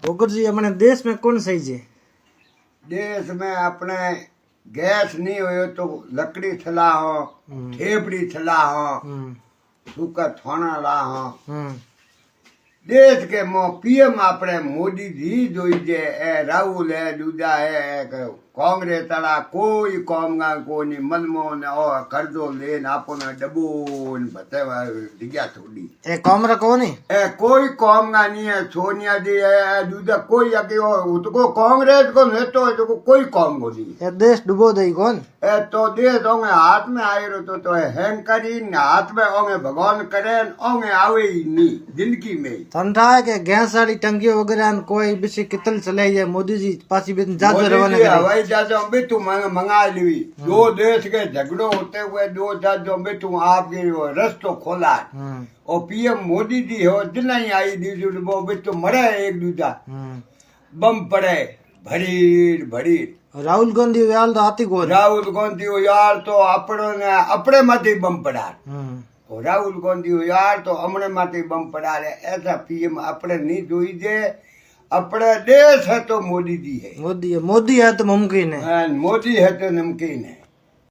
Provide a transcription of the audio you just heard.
वोकर जी अपने देश में कौन सही है? देश में अपने गैस नहीं हो तो लकड़ी थला हो, ठेपड़ी थला हो, सूका थोना ला हो। देश के मो पीएम अपने मोदी जी जोईजे ए राहुल है दूजा है कांग्रेस वाला कोई काम का कोनी मनमोहन और कर्जो लेन आपने डबो बतावा दिया थोड़ी ए कामरा कोनी ए कोई काम का नहीं है। सोनिया जी है दूजा कोई अके तो कांग्रेस को नेतो है तो कोई काम को नहीं। ए देश डुबो दई कौन ए तो देश ओंगे हाथ में आए रो तो हैंग करी हाथ में ओंगे भगवान करे ओंगे आवे ही नहीं जिंदगी में। ठंडा है के गैस वाली टंकियों वगैरह कोई बिसी कितल चले जाए मोदी जी पासी बिन जाजो रवाना करे हवाई जहाजों में तू मंगा ली। दो देश के झगड़ो होते हुए दो जहाजों में तू आपके रस्तो खोला और पीएम मोदी जी हो जिन्हें आई दी वो भी तो मरे एक दूजा बम पड़े भरीर भरीर। राहुल गांधी यार तो आती को राहुल गांधी हो यार तो अपने मत ही बम पड़ा। राहुल गांधी हो यार तो हमने माथे बम पड़ा रहे। ऐसा पीएम अपने नहीं जोई दे। अपने देश है तो मोदी जी है। मोदी है तो मुमकिन है। मोदी है तो नमकीन है।